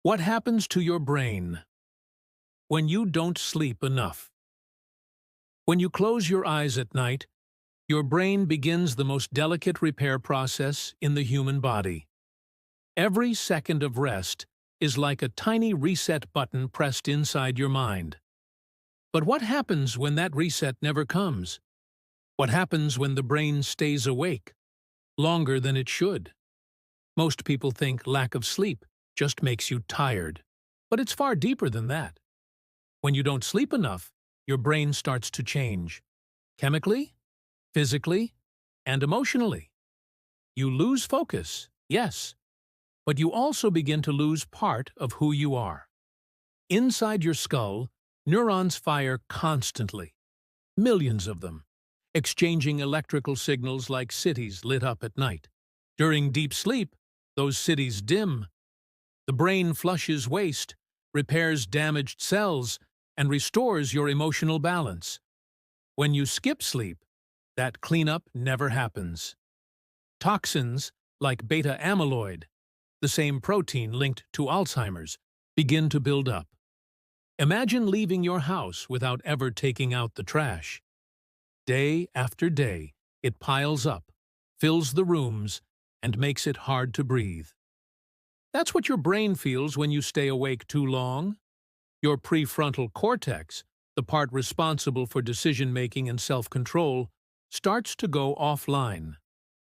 What happens to your brain when you don't sleep enough? When you close your eyes at night, your brain begins the most delicate repair process in the human body. Every second of rest is like a tiny reset button pressed inside your mind. But what happens when that reset never comes? What happens when the brain stays awake longer than it should? Most people think lack of sleep just makes you tired, but it's far deeper than that. When you don't sleep enough, your brain starts to change. Chemically, physically, and emotionally. You lose focus, yes, but you also begin to lose part of who you are. Inside your skull, neurons fire constantly, millions of them, exchanging electrical signals like cities lit up at night. During deep sleep, those cities dim. The brain flushes waste, repairs damaged cells, and restores your emotional balance. When you skip sleep, that cleanup never happens. Toxins, like beta amyloid, the same protein linked to Alzheimer's, begin to build up. Imagine leaving your house without ever taking out the trash. Day after day, it piles up, fills the rooms, and makes it hard to breathe. That's what your brain feels when you stay awake too long. Your prefrontal cortex, the part responsible for decision-making and self-control, starts to go offline.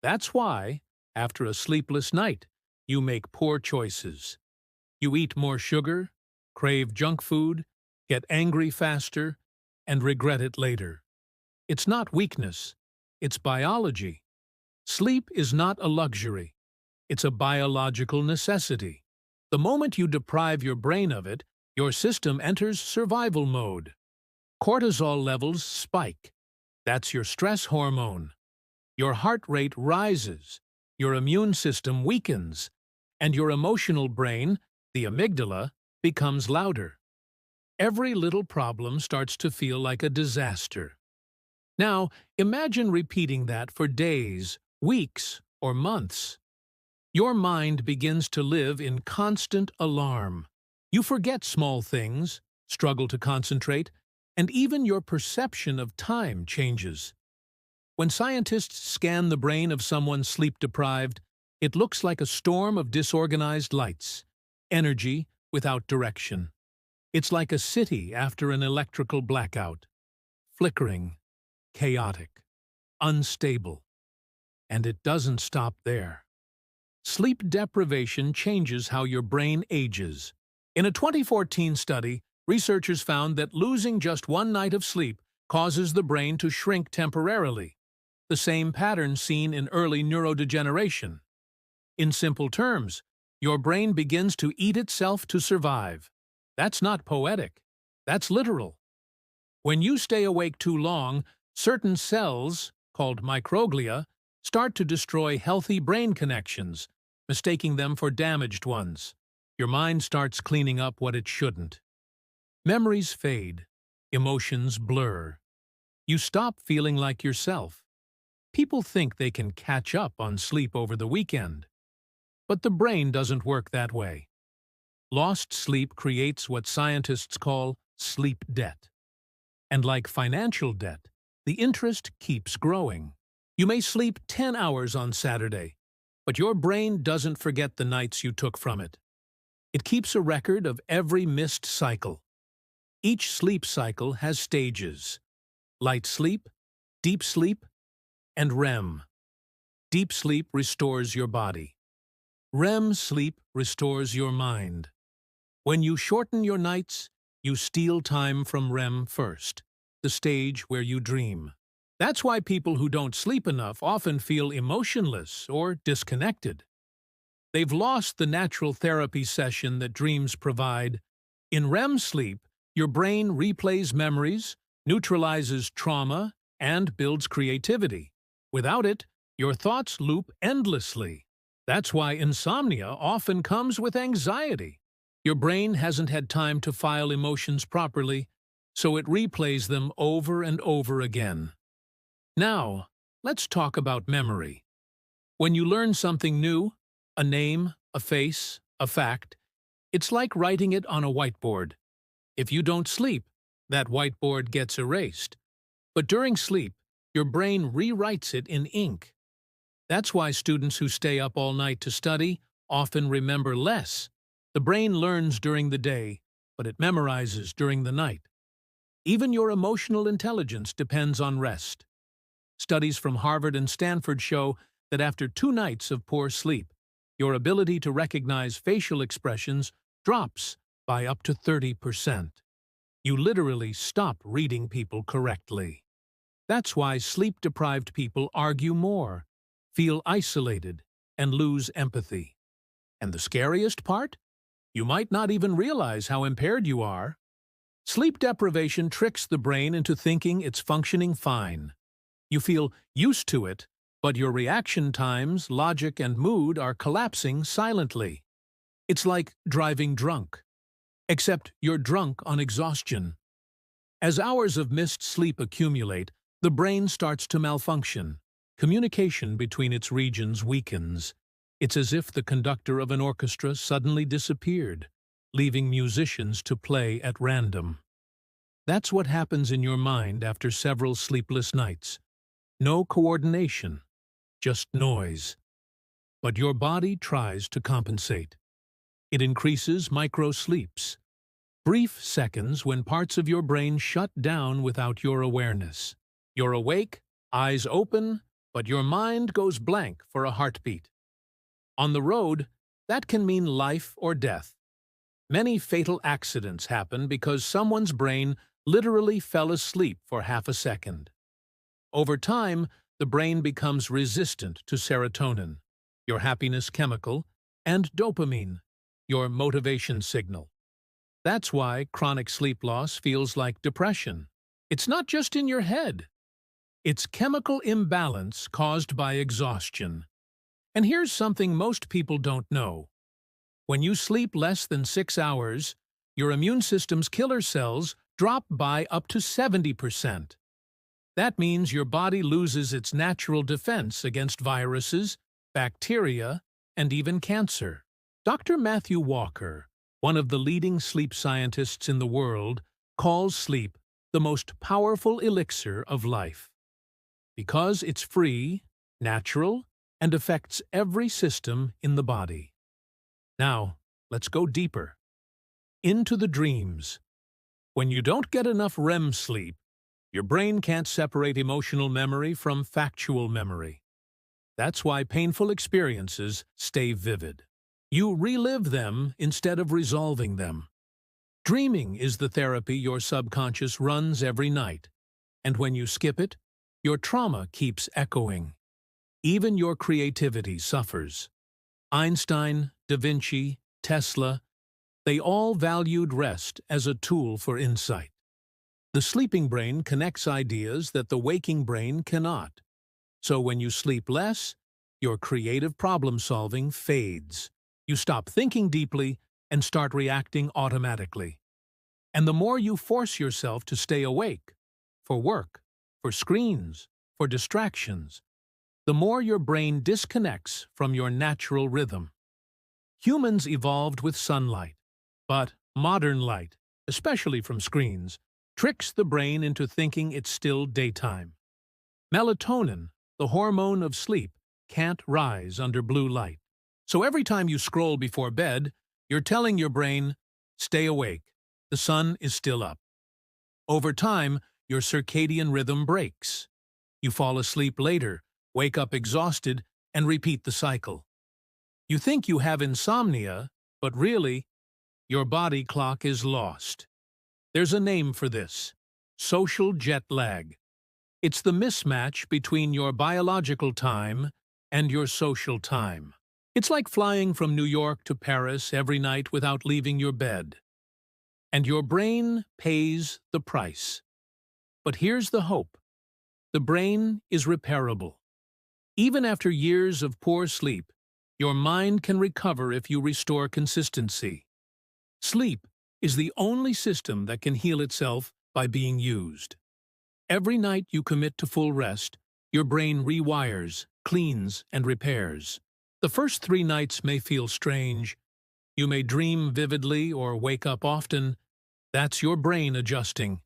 That's why, after a sleepless night, you make poor choices. You eat more sugar, crave junk food, get angry faster, and regret it later. It's not weakness, it's biology. Sleep is not a luxury. It's a biological necessity. The moment you deprive your brain of it, your system enters survival mode. Cortisol levels spike. That's your stress hormone. Your heart rate rises, your immune system weakens, and your emotional brain, the amygdala, becomes louder. Every little problem starts to feel like a disaster. Now, imagine repeating that for days, weeks, or months. Your mind begins to live in constant alarm. You forget small things, struggle to concentrate, and even your perception of time changes. When scientists scan the brain of someone sleep-deprived, it looks like a storm of disorganized lights, energy without direction. It's like a city after an electrical blackout, flickering, chaotic, unstable. And it doesn't stop there. Sleep deprivation changes how your brain ages. In a 2014 study, researchers found that losing just one night of sleep causes the brain to shrink temporarily, the same pattern seen in early neurodegeneration. In simple terms, your brain begins to eat itself to survive. That's not poetic. That's literal. When you stay awake too long, certain cells, called microglia, start to destroy healthy brain connections, mistaking them for damaged ones. Your mind starts cleaning up what it shouldn't. Memories fade. Emotions blur. You stop feeling like yourself. People think they can catch up on sleep over the weekend. But the brain doesn't work that way. Lost sleep creates what scientists call sleep debt. And like financial debt, the interest keeps growing. You may sleep 10 hours on Saturday, but your brain doesn't forget the nights you took from it. It keeps a record of every missed cycle. Each sleep cycle has stages: light sleep, deep sleep, and REM. Deep sleep restores your body. REM sleep restores your mind. When you shorten your nights, you steal time from REM first, the stage where you dream. That's why people who don't sleep enough often feel emotionless or disconnected. They've lost the natural therapy session that dreams provide. In REM sleep, your brain replays memories, neutralizes trauma, and builds creativity. Without it, your thoughts loop endlessly. That's why insomnia often comes with anxiety. Your brain hasn't had time to file emotions properly, so it replays them over and over again. Now, let's talk about memory. When you learn something new, a name, a face, a fact, It's like writing it on a whiteboard. If you don't sleep, that whiteboard gets erased. But during sleep, your brain rewrites it in ink. That's why students who stay up all night to study often remember less. The brain learns during the day, but it memorizes during the night. Even your emotional intelligence depends on rest. Studies from Harvard and Stanford show that after 2 nights of poor sleep, your ability to recognize facial expressions drops by up to 30%. You literally stop reading people correctly. That's why sleep-deprived people argue more, feel isolated, and lose empathy. And the scariest part? You might not even realize how impaired you are. Sleep deprivation tricks the brain into thinking it's functioning fine. You feel used to it, but your reaction times, logic, and mood are collapsing silently. It's like driving drunk, except you're drunk on exhaustion. As hours of missed sleep accumulate, the brain starts to malfunction. Communication between its regions weakens. It's as if the conductor of an orchestra suddenly disappeared, leaving musicians to play at random. That's what happens in your mind after several sleepless nights. No coordination, just noise. But your body tries to compensate. It increases micro-sleeps, brief seconds when parts of your brain shut down without your awareness. You're awake, eyes open, but your mind goes blank for a heartbeat. On the road, that can mean life or death. Many fatal accidents happen because someone's brain literally fell asleep for half a second. Over time, the brain becomes resistant to serotonin, your happiness chemical, and dopamine, your motivation signal. That's why chronic sleep loss feels like depression. It's not just in your head. It's chemical imbalance caused by exhaustion. And here's something most people don't know. When you sleep less than 6 hours, your immune system's killer cells drop by up to 70%. That means your body loses its natural defense against viruses, bacteria, and even cancer. Dr. Matthew Walker, one of the leading sleep scientists in the world, calls sleep the most powerful elixir of life. Because it's free, natural, and affects every system in the body. Now, let's go deeper. Into the dreams. When you don't get enough REM sleep, your brain can't separate emotional memory from factual memory. That's why painful experiences stay vivid. You relive them instead of resolving them. Dreaming is the therapy your subconscious runs every night, and when you skip it, your trauma keeps echoing. Even your creativity suffers. Einstein, Da Vinci, Tesla, they all valued rest as a tool for insight. The sleeping brain connects ideas that the waking brain cannot. So when you sleep less, your creative problem-solving fades. You stop thinking deeply and start reacting automatically. And the more you force yourself to stay awake, for work, for screens, for distractions, the more your brain disconnects from your natural rhythm. Humans evolved with sunlight, but modern light, especially from screens, tricks the brain into thinking it's still daytime. Melatonin, the hormone of sleep, can't rise under blue light. So every time you scroll before bed, you're telling your brain, stay awake, the sun is still up. Over time, your circadian rhythm breaks. You fall asleep later, wake up exhausted, and repeat the cycle. You think you have insomnia, but really, your body clock is lost. There's a name for this: social jet lag. It's the mismatch between your biological time and your social time. It's like flying from New York to Paris every night without leaving your bed. And your brain pays the price. But here's the hope. The brain is repairable. Even after years of poor sleep, your mind can recover if you restore consistency. Sleep is the only system that can heal itself by being used. Every night you commit to full rest, your brain rewires, cleans, and repairs. The first 3 nights may feel strange. You may dream vividly or wake up often. That's your brain adjusting.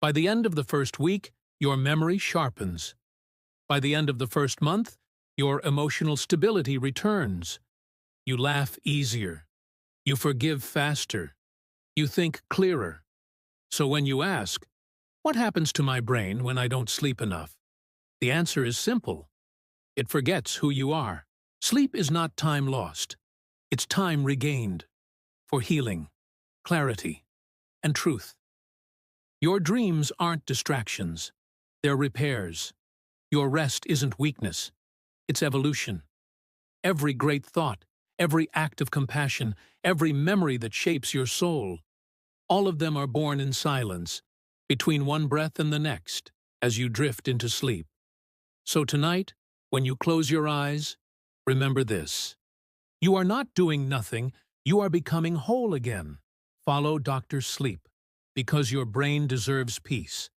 By the end of the first week, your memory sharpens. By the end of the first month, your emotional stability returns. You laugh easier. You forgive faster. You think clearer. So when you ask, what happens to my brain when I don't sleep enough? The answer is simple. It forgets who you are. Sleep is not time lost. It's time regained for healing, clarity, and truth. Your dreams aren't distractions. They're repairs. Your rest isn't weakness. It's evolution. Every great thought, every act of compassion, every memory that shapes your soul, all of them are born in silence, between one breath and the next, as you drift into sleep. So tonight, when you close your eyes, remember this. You are not doing nothing, you are becoming whole again. Follow Dr. Sleep, because your brain deserves peace.